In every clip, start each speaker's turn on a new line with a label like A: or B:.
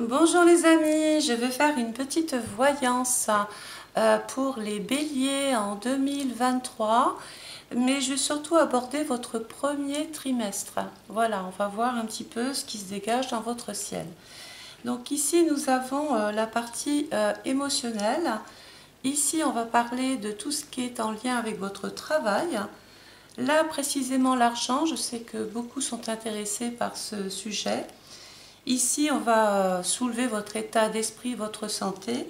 A: Bonjour les amis, je vais faire une petite voyance pour les béliers en 2023, mais je vais surtout aborder votre premier trimestre. Voilà, on va voir un petit peu ce qui se dégage dans votre ciel. Donc ici nous avons la partie émotionnelle. Ici on va parler de tout ce qui est en lien avec votre travail. Là précisément l'argent, je sais que beaucoup sont intéressés par ce sujet. Ici, on va soulever votre état d'esprit, votre santé.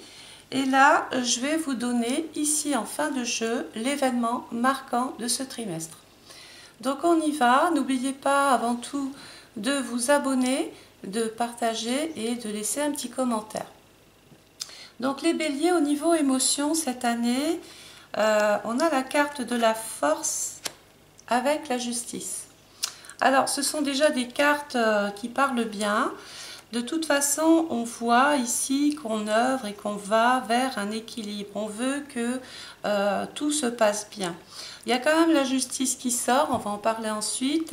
A: Et là, je vais vous donner, ici en fin de jeu, l'événement marquant de ce trimestre. Donc on y va. N'oubliez pas avant tout de vous abonner, de partager et de laisser un petit commentaire. Donc les béliers, au niveau émotion, cette année, on a la carte de la force avec la justice. Alors, ce sont déjà des cartes qui parlent bien. De toute façon, on voit ici qu'on œuvre et qu'on va vers un équilibre. On veut que tout se passe bien. Il y a quand même la justice qui sort, on va en parler ensuite.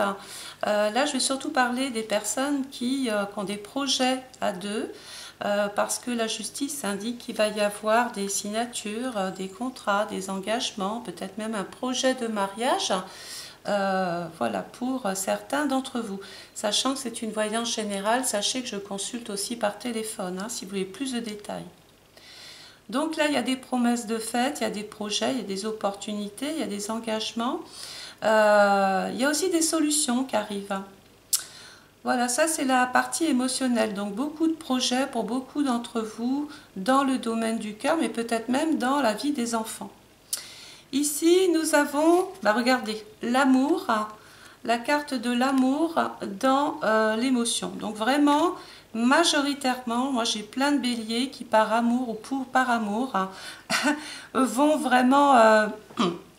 A: Là, je vais surtout parler des personnes qui ont des projets à deux, parce que la justice indique qu'il va y avoir des signatures, des contrats, des engagements, peut-être même un projet de mariage. Voilà, pour certains d'entre vous. Sachant que c'est une voyance générale, sachez que je consulte aussi par téléphone, si vous voulez plus de détails. Donc là, il y a des promesses de fête, il y a des projets, il y a des opportunités, il y a des engagements. Il y a aussi des solutions qui arrivent. Voilà, ça c'est la partie émotionnelle. Donc beaucoup de projets pour beaucoup d'entre vous dans le domaine du cœur, mais peut-être même dans la vie des enfants. Ici, nous avons, regardez, l'amour, la carte de l'amour dans l'émotion. Donc vraiment, majoritairement, moi j'ai plein de béliers qui par amour ou par amour vont vraiment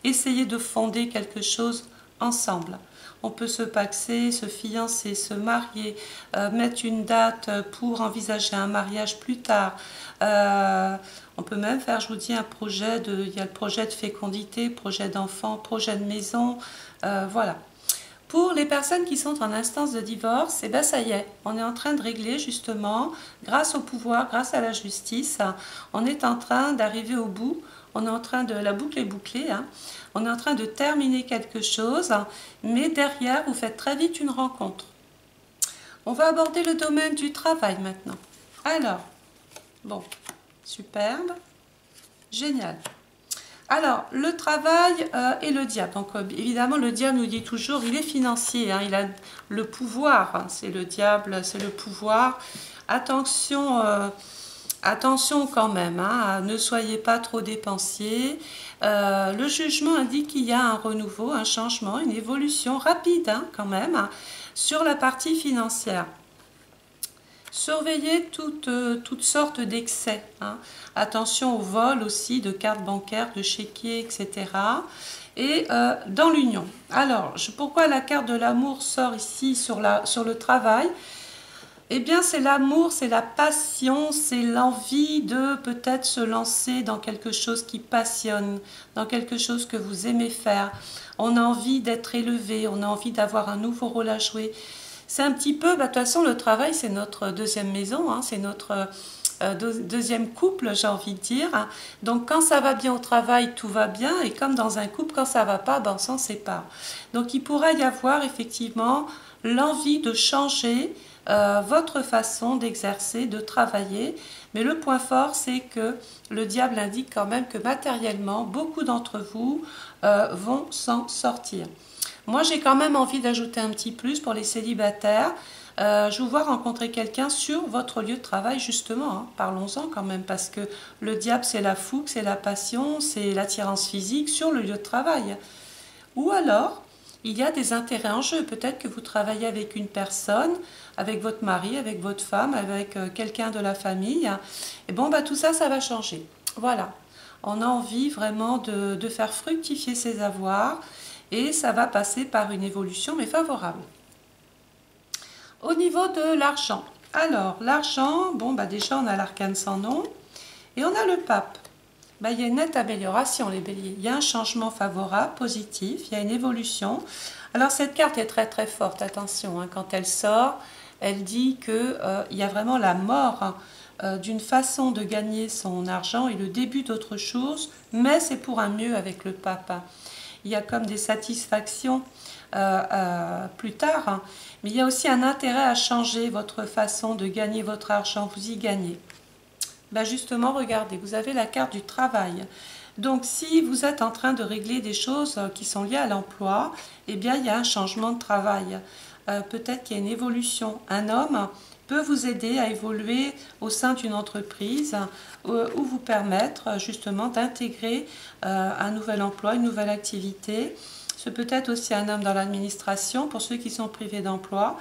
A: essayer de fonder quelque chose ensemble. On peut se paxer, se fiancer, se marier, mettre une date pour envisager un mariage plus tard. On peut même faire, je vous dis, un projet il y a le projet de fécondité, projet d'enfant, projet de maison, voilà. Pour les personnes qui sont en instance de divorce, ça y est, on est en train de régler justement, grâce au pouvoir, grâce à la justice, on est en train d'arriver au bout, on est en train de, la boucle est bouclée, on est en train de terminer quelque chose, mais derrière, vous faites très vite une rencontre. On va aborder le domaine du travail maintenant. Alors, bon, superbe, génial. Alors, le travail et le diable. Donc, évidemment, le diable nous dit toujours, il est financier, il a le pouvoir, c'est le diable, c'est le pouvoir. Attention, attention quand même, ne soyez pas trop dépensiers. Le jugement indique qu'il y a un renouveau, un changement, une évolution rapide quand même sur la partie financière. Surveillez toutes sortes d'excès. Attention au vol aussi de cartes bancaires, de chéquiers, etc. Et dans l'union. Alors, pourquoi la carte de l'amour sort ici sur le travail? Eh bien, c'est l'amour, c'est la passion, c'est l'envie de peut-être se lancer dans quelque chose qui passionne, dans quelque chose que vous aimez faire. On a envie d'être élevé, on a envie d'avoir un nouveau rôle à jouer. C'est un petit peu, de toute façon, le travail, c'est notre deuxième maison, c'est notre deuxième couple, j'ai envie de dire. Donc, quand ça va bien au travail, tout va bien. Et comme dans un couple, quand ça ne va pas, on s'en sépare. Donc, il pourrait y avoir effectivement l'envie de changer votre façon d'exercer, de travailler. Mais le point fort, c'est que le diable indique quand même que matériellement, beaucoup d'entre vous vont s'en sortir. Moi, j'ai quand même envie d'ajouter un petit plus pour les célibataires. Je vous vois rencontrer quelqu'un sur votre lieu de travail, justement. Parlons-en quand même, parce que le diable, c'est la fougue, c'est la passion, c'est l'attirance physique sur le lieu de travail. Ou alors, il y a des intérêts en jeu. Peut-être que vous travaillez avec une personne, avec votre mari, avec votre femme, avec quelqu'un de la famille. Et bon, tout ça, ça va changer. Voilà. On a envie vraiment de faire fructifier ses avoirs. Et ça va passer par une évolution, mais favorable. Au niveau de l'argent. Alors, l'argent, déjà, on a l'arcane sans nom. Et on a le pape. Il y a une nette amélioration, les béliers. Il y a un changement favorable, positif. Il y a une évolution. Alors, cette carte est très, très forte. Attention, quand elle sort, elle dit que il y a vraiment la mort d'une façon de gagner son argent et le début d'autre chose, mais c'est pour un mieux avec le pape. Il y a comme des satisfactions plus tard, hein, mais il y a aussi un intérêt à changer votre façon de gagner votre argent, vous y gagnez. Ben justement, regardez, vous avez la carte du travail. Donc, si vous êtes en train de régler des choses qui sont liées à l'emploi, eh bien, il y a un changement de travail. Peut-être qu'il y a une évolution. Un homme peut vous aider à évoluer au sein d'une entreprise ou vous permettre justement d'intégrer un nouvel emploi, une nouvelle activité. C'est peut-être aussi un homme dans l'administration, pour ceux qui sont privés d'emploi,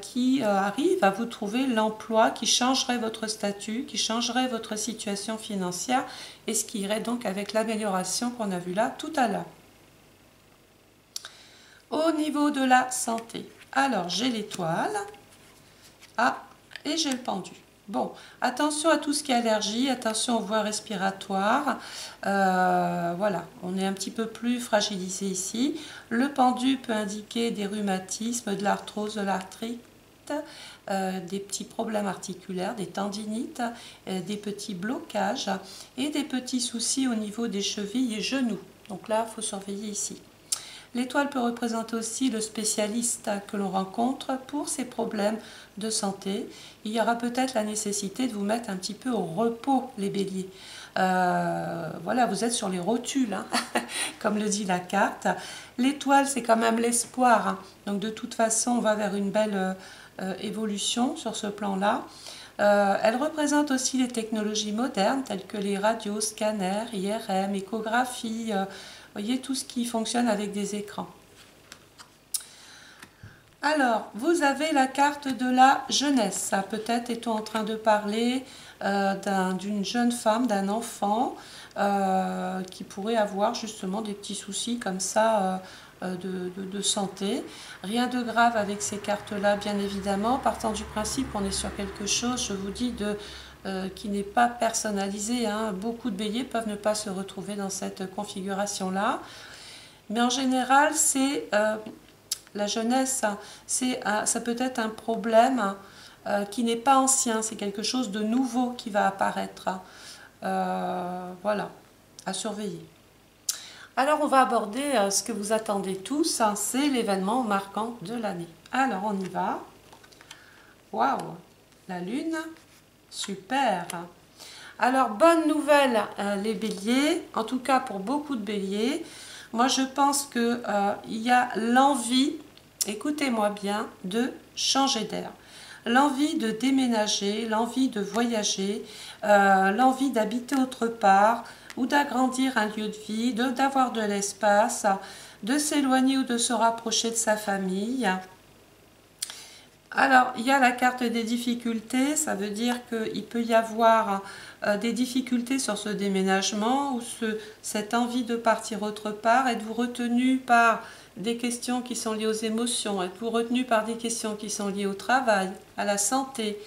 A: qui arrive à vous trouver l'emploi qui changerait votre statut, qui changerait votre situation financière et ce qui irait donc avec l'amélioration qu'on a vue là tout à l'heure. Au niveau de la santé, alors j'ai l'étoile, et j'ai le pendu. Bon, attention à tout ce qui est allergie, attention aux voies respiratoires. Voilà, on est un petit peu plus fragilisé ici. Le pendu peut indiquer des rhumatismes, de l'arthrose, de l'arthrite, des petits problèmes articulaires, des tendinites, des petits blocages et des petits soucis au niveau des chevilles et genoux. Donc là, il faut surveiller ici. L'étoile peut représenter aussi le spécialiste que l'on rencontre pour ces problèmes de santé. Il y aura peut-être la nécessité de vous mettre un petit peu au repos, les béliers. Voilà, vous êtes sur les rotules, hein, comme le dit la carte. L'étoile, c'est quand même l'espoir. Hein. Donc de toute façon, on va vers une belle évolution sur ce plan-là. Elle représente aussi les technologies modernes telles que les radios, scanners, IRM, échographie, voyez tout ce qui fonctionne avec des écrans. Alors, vous avez la carte de la jeunesse. Peut-être est-on en train de parler d'une jeune femme, d'un enfant qui pourrait avoir justement des petits soucis comme ça de santé. Rien de grave avec ces cartes-là, bien évidemment. Partant du principe qu'on est sur quelque chose, je vous dis, qui n'est pas personnalisé. Hein. Beaucoup de béliers peuvent ne pas se retrouver dans cette configuration-là. Mais en général, c'est la jeunesse, ça peut être un problème qui n'est pas ancien. C'est quelque chose de nouveau qui va apparaître. Voilà, à surveiller. Alors, on va aborder ce que vous attendez tous. Hein, c'est l'événement marquant de l'année. Alors, on y va. Waouh, la lune. Super. Alors, bonne nouvelle les béliers, en tout cas pour beaucoup de béliers. Moi, je pense qu'il y a l'envie, écoutez-moi bien, de changer d'air. L'envie de déménager, l'envie de voyager, l'envie d'habiter autre part ou d'agrandir un lieu de vie, d'avoir de l'espace, de s'éloigner ou de se rapprocher de sa famille. Alors, il y a la carte des difficultés, ça veut dire qu'il peut y avoir des difficultés sur ce déménagement ou cette envie de partir autre part. Êtes-vous retenu par des questions qui sont liées aux émotions? Êtes-vous retenu par des questions qui sont liées au travail, à la santé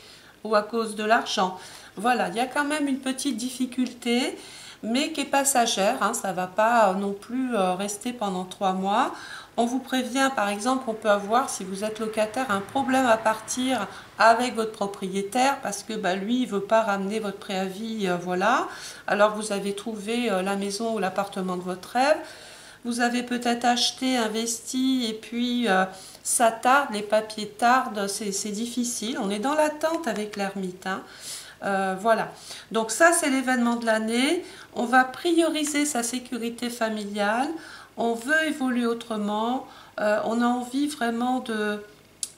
A: ou à cause de l'argent? Voilà, il y a quand même une petite difficulté, mais qui est passagère, hein, ça ne va pas non plus rester pendant 3 mois. On vous prévient, par exemple, on peut avoir, si vous êtes locataire, un problème à partir avec votre propriétaire parce que lui, il ne veut pas ramener votre préavis, voilà. Alors vous avez trouvé la maison ou l'appartement de votre rêve. Vous avez peut-être acheté, investi et puis ça tarde, les papiers tardent, c'est difficile. On est dans l'attente avec l'ermite, hein. Voilà, donc ça c'est l'événement de l'année. On va prioriser sa sécurité familiale, on veut évoluer autrement, on a envie vraiment de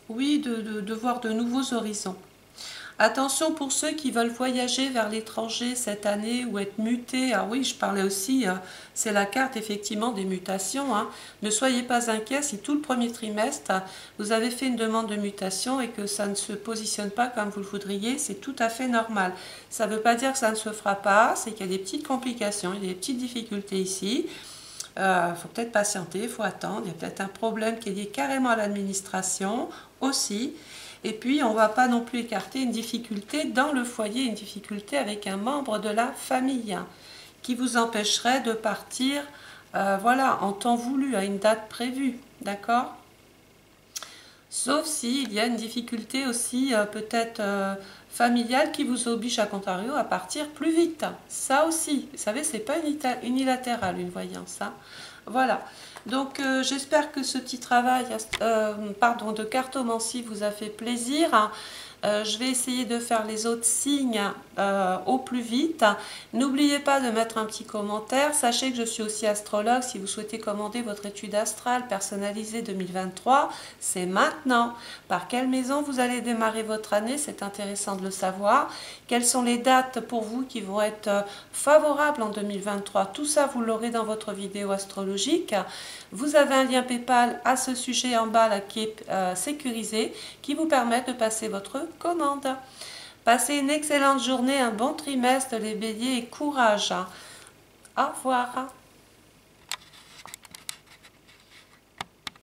A: voir de nouveaux horizons. Attention pour ceux qui veulent voyager vers l'étranger cette année ou être mutés. Ah oui, je parlais aussi, c'est la carte effectivement des mutations. Hein. Ne soyez pas inquiets si tout le premier trimestre, vous avez fait une demande de mutation et que ça ne se positionne pas comme vous le voudriez, c'est tout à fait normal. Ça ne veut pas dire que ça ne se fera pas, c'est qu'il y a des petites complications, il y a des petites difficultés ici. Faut peut-être patienter, il faut attendre, il y a peut-être un problème qui est lié carrément à l'administration aussi. Et puis, on ne va pas non plus écarter une difficulté dans le foyer, une difficulté avec un membre de la famille qui vous empêcherait de partir voilà, en temps voulu, à une date prévue. D'accord? Sauf s'il y a une difficulté aussi peut-être familiale qui vous oblige à contrario à partir plus vite. Ça aussi, vous savez, c'est pas unilatéral une voyance. Hein. Voilà. Donc j'espère que ce petit travail de cartomancie vous a fait plaisir. Je vais essayer de faire les autres signes au plus vite. N'oubliez pas de mettre un petit commentaire. Sachez que je suis aussi astrologue. Si vous souhaitez commander votre étude astrale personnalisée 2023, c'est maintenant. Par quelle maison vous allez démarrer votre année? C'est intéressant de le savoir. Quelles sont les dates pour vous qui vont être favorables en 2023? Tout ça, vous l'aurez dans votre vidéo astrologique. Vous avez un lien PayPal à ce sujet en bas là, qui est sécurisé, qui vous permet de passer votre commande. Passez une excellente journée, un bon trimestre les béliers et courage. Au revoir.